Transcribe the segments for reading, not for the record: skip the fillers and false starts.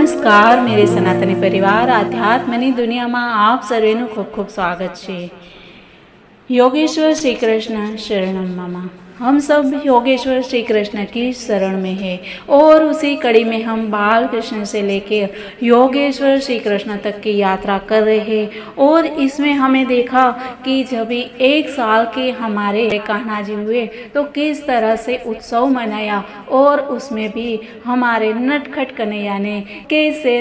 નમસ્કાર મેરે સનાતની પરિવાર આધ્યાત્મની દુનિયામાં આપ સર્વેનું ખૂબ ખૂબ स्वागत છે। योगेश्वर श्री कृष्ण शरणम मम। हम सब योगेश्वर श्री कृष्ण की शरण में है और उसी कड़ी में हम बाल कृष्ण से लेकर योगेश्वर श्री कृष्ण तक की यात्रा कर रहे हैं। और इसमें हमें देखा कि जब भी 1 साल के हमारे कान्हा जी हुए तो किस तरह से उत्सव मनाया और उसमें भी हमारे नटखट कन्हैया ने कैसे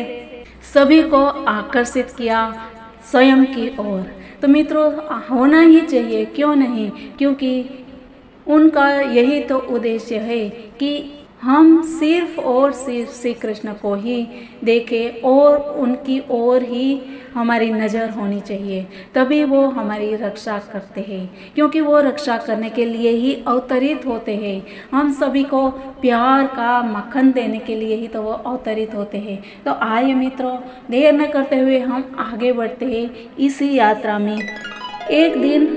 सभी को आकर्षित किया स्वयं की ओर। तो मित्रों, होना ही चाहिए, क्यों नहीं, क्योंकि उनका यही तो उद्देश्य है कि हम सिर्फ और सिर्फ श्री कृष्ण को ही देखें और उनकी ओर ही हमारी नज़र होनी चाहिए, तभी वो हमारी रक्षा करते हैं, क्योंकि वो रक्षा करने के लिए ही अवतरित होते हैं। हम सभी को प्यार का मक्खन देने के लिए ही तो वो अवतरित होते हैं। तो आइए मित्रों, देर न करते हुए हम आगे बढ़ते हैं इसी यात्रा में। एक दिन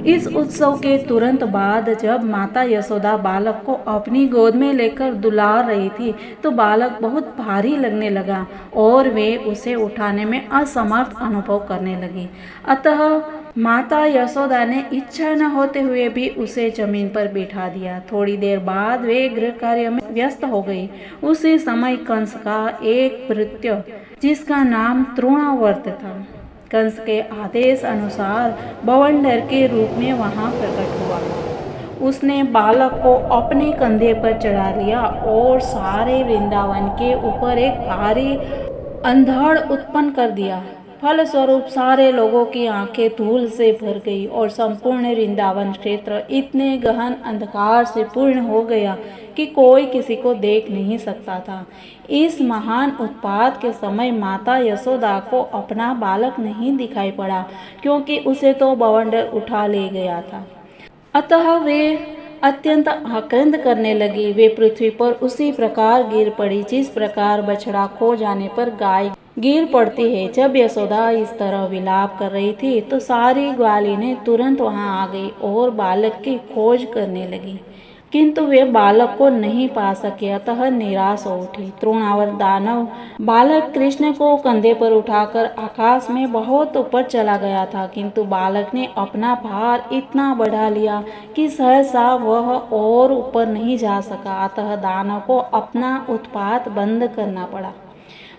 इस उत्सव के तुरंत बाद जब माता यशोदा बालक को अपनी गोद में लेकर दुलार रही थी तो बालक बहुत भारी लगने लगा और वे उसे उठाने में असमर्थ अनुभव करने लगी। अतः माता यशोदा ने इच्छा न होते हुए भी उसे जमीन पर बिठा दिया। थोड़ी देर बाद वे गृह कार्य में व्यस्त हो गई। उसी समय कंस का एक भृत्य जिसका नाम तृणावर्त था, कंस के आदेश अनुसार बवंडर के रूप में वहां प्रकट हुआ। उसने बालक को अपने कंधे पर चढ़ा लिया और सारे वृंदावन के ऊपर एक भारी अंधड़ उत्पन्न कर दिया। फलस्वरूप सारे लोगों की आंखें धूल से भर गई और संपूर्ण वृंदावन क्षेत्र इतने गहन अंधकार से पूर्ण हो गया कि कोई किसी को देख नहीं सकता था। इस महान उत्पात के समय माता यशोदा को अपना बालक नहीं दिखाई पड़ा, क्योंकि उसे तो बवंडर उठा ले गया था। अतः वे अत्यंत आक्रंद करने लगी। वे पृथ्वी पर उसी प्रकार गिर पड़ी जिस प्रकार बछड़ा खो जाने पर गाय गिर पड़ती है। जब यशोदा इस तरह विलाप कर रही थी तो सारी ग्वालिनें तुरंत वहां आ गई और बालक की खोज करने लगी, किंतु वे बालक को नहीं पा सके। अतः निराश हो उठी। तृणावर्त दानव बालक कृष्ण को कंधे पर उठाकर आकाश में बहुत ऊपर चला गया था, किंतु बालक ने अपना भार इतना बढ़ा लिया कि सहसा वह और ऊपर नहीं जा सका। अतः दानव को अपना उत्पात बंद करना पड़ा।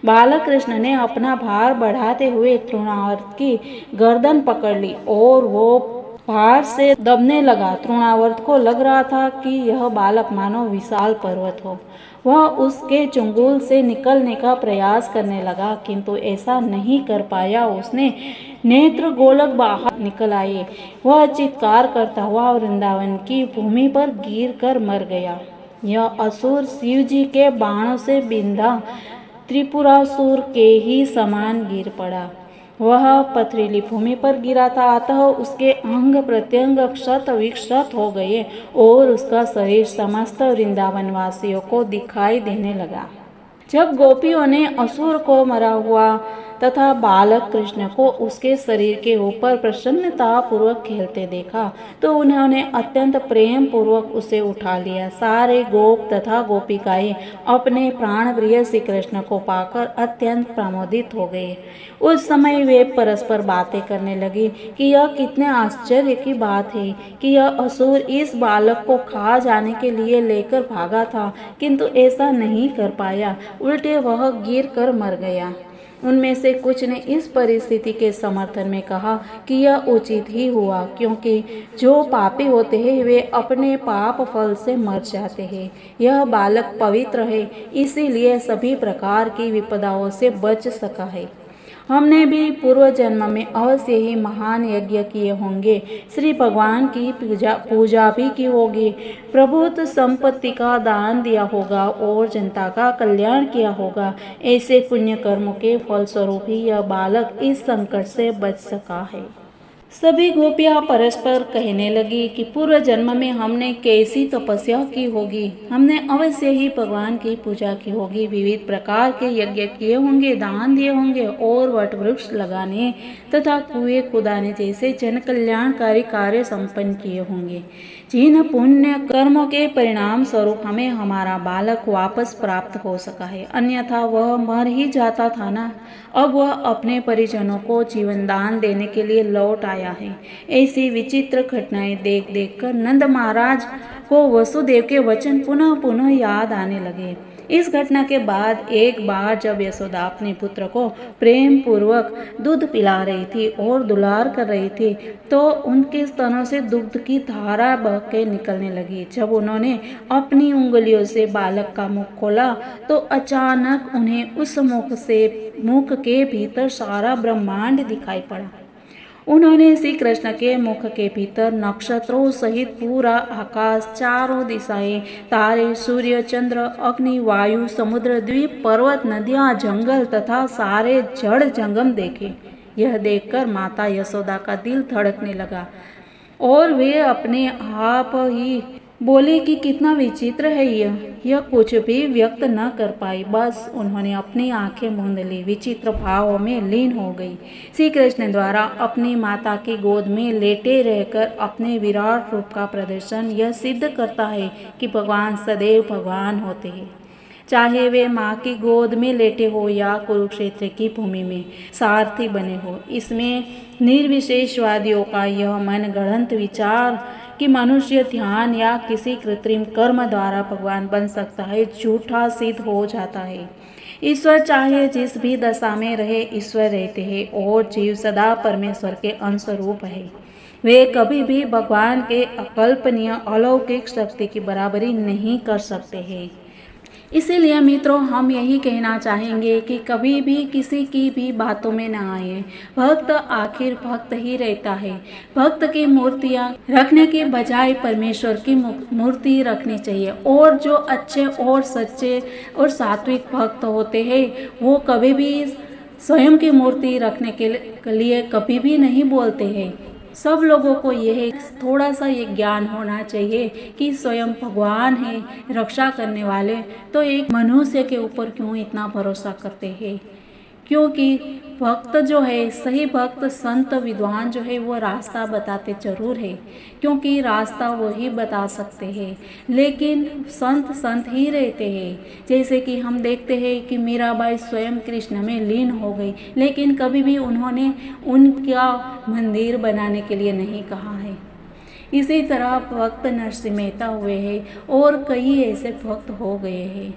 बालक कृष्ण ने अपना भार बढ़ाते हुए तृणावर्त की गर्दन पकड़ ली और वो भार से दबने लगा। तृणावर्त को लग रहा था कि यह बालक मानो विशाल पर्वत हो। वह उसके चंगुल से निकलने का प्रयास करने लगा, किंतु ऐसा नहीं कर पाया। उसने नेत्र गोलक बाहर निकल आए। वह चित्कार करता हुआ वृंदावन की भूमि पर गिर कर मर गया। यह असुर शिव जी के बाणों से बिंधा त्रिपुरासुर के ही समान गिर पड़ा। वह पथरीली भूमि पर गिरा था, अतः उसके अंग प्रत्यंग क्षत विक्षत हो गए और उसका शरीर समस्त वृंदावन वासियों को दिखाई देने लगा। जब गोपियों ने असुर को मरा हुआ तथा बालक कृष्ण को उसके शरीर के ऊपर प्रसन्नता पूर्वक खेलते देखा तो उन्होंने अत्यंत प्रेम पूर्वक उसे उठा लिया। सारे गोप तथा गोपिकाएं अपने प्राण प्रिय श्री कृष्ण को पाकर अत्यंत प्रमोदित हो गए। उस समय वे परस्पर बातें करने लगी कि यह कितने आश्चर्य की बात है कि यह असुर इस बालक को खा जाने के लिए लेकर भागा था, किंतु ऐसा नहीं कर पाया, उल्टे वह गिर कर मर गया। उनमें से कुछ ने इस परिस्थिति के समर्थन में कहा कि यह उचित ही हुआ, क्योंकि जो पापी होते हैं वे अपने पाप फल से मर जाते हैं। यह बालक पवित्र है, इसीलिए सभी प्रकार की विपदाओं से बच सका है। हमने भी पूर्व जन्म में अवश्य ही महान यज्ञ किए होंगे, श्री भगवान की पूजा भी की होगी, प्रभुत्व संपत्ति का दान दिया होगा और जनता का कल्याण किया होगा। ऐसे पुण्य कर्मों के फलस्वरूप ही यह बालक इस संकट से बच सका है। सभी गोपियां परस्पर कहने लगी कि पूर्व जन्म में हमने कैसी तपस्या की होगी, हमने अवश्य ही भगवान की पूजा की होगी, विविध प्रकार के यज्ञ किए होंगे, दान दिए होंगे और वट वृक्ष लगाने तथा कुएं खुदाने जैसे जन कल्याणकारी कार्य संपन्न किए होंगे, जिन पुण्य कर्मों के परिणाम स्वरूप हमें हमारा बालक वापस प्राप्त हो सका है, अन्यथा वह मर ही जाता था ना। अब वह अपने परिजनों को जीवन दान देने के लिए लौट आया है। ऐसी विचित्र घटनाएं देख देख कर नंद महाराज को वसुदेव के वचन पुनः पुनः याद आने लगे। इस घटना के बाद एक बार जब यशोदा अपने पुत्र को प्रेम पूर्वक दूध पिला रही थी और दुलार कर रही थी, तो उनके स्तनों से दुग्ध की धारा बह के निकलने लगी। जब उन्होंने अपनी उंगलियों से बालक का मुख खोला तो अचानक उन्हें उस मुख के भीतर सारा ब्रह्मांड दिखाई पड़ा। उन्होंने श्री कृष्ण के मुख के भीतर नक्षत्रों सहित पूरा आकाश, चारों दिशाएं, तारे, सूर्य, चंद्र, अग्नि, वायु, समुद्र, द्वीप, पर्वत, नदियां, जंगल तथा सारे जड़ जंगम देखे। यह देखकर माता यशोदा का दिल धड़कने लगा और वे अपने आप ही बोले कि कितना विचित्र है यह कुछ भी व्यक्त न कर पाई। बस उन्होंने अपनी आंखें मूंद ली, विचित्र भावों में लीन हो गई। श्री कृष्ण द्वारा अपनी माता की गोद में लेटे रहकर अपने विराट रूप का प्रदर्शन यह सिद्ध करता है कि भगवान सदैव भगवान होते हैं, चाहे वे माँ की गोद में लेटे हो या कुरुक्षेत्र की भूमि में सारथी बने हो। इसमें निर्विशेषवादियों का यह मनगढ़ंत विचार कि मनुष्य ध्यान या किसी कृत्रिम कर्म द्वारा भगवान बन सकता है, झूठा सिद्ध हो जाता है। ईश्वर चाहे जिस भी दशा में रहे, ईश्वर रहते हैं और जीव सदा परमेश्वर के अंश रूप है। वे कभी भी भगवान के अकल्पनीय अलौकिक शक्ति की बराबरी नहीं कर सकते हैं। इसीलिए मित्रों, हम यही कहना चाहेंगे कि कभी भी किसी की भी बातों में ना आए। भक्त आखिर भक्त ही रहता है। भक्त की मूर्तियाँ रखने के बजाय परमेश्वर की मूर्ति रखनी चाहिए। और जो अच्छे और सच्चे और सात्विक भक्त होते हैं, वो कभी भी स्वयं की मूर्ति रखने के लिए कभी भी नहीं बोलते हैं। सब लोगों को यह थोड़ा सा ये ज्ञान होना चाहिए कि स्वयं भगवान है रक्षा करने वाले, तो एक मनुष्य के ऊपर क्यों इतना भरोसा करते हैं। क्योंकि भक्त जो है, सही भक्त संत विद्वान जो है, वो रास्ता बताते जरूर है, क्योंकि रास्ता वही बता सकते हैं। लेकिन संत ही रहते हैं। जैसे कि हम देखते हैं कि मीराबाई स्वयं कृष्ण में लीन हो गई, लेकिन कभी भी उन्होंने उनका मंदिर बनाने के लिए नहीं कहा है। इसी तरह भक्त नरसिंह मेहता हुए हैं और कई ऐसे भक्त हो गए हैं।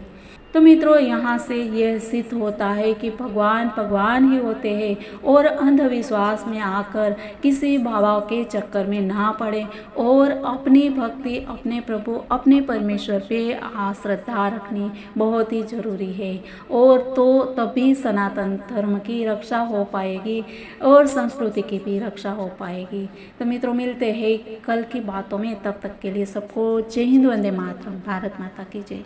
तो मित्रों, यहाँ से यह सिद्ध होता है कि भगवान ही होते हैं और अंधविश्वास में आकर किसी बाबा के चक्कर में ना पड़े और अपनी भक्ति अपने प्रभु अपने परमेश्वर पे श्रद्धा रखनी बहुत ही ज़रूरी है। और तो तभी सनातन धर्म की रक्षा हो पाएगी और संस्कृति की भी रक्षा हो पाएगी। तो मित्रों, मिलते हैं कल की बातों में। तब तक के लिए सबको जय हिंद, वंदे मातरम, भारत माता की जय।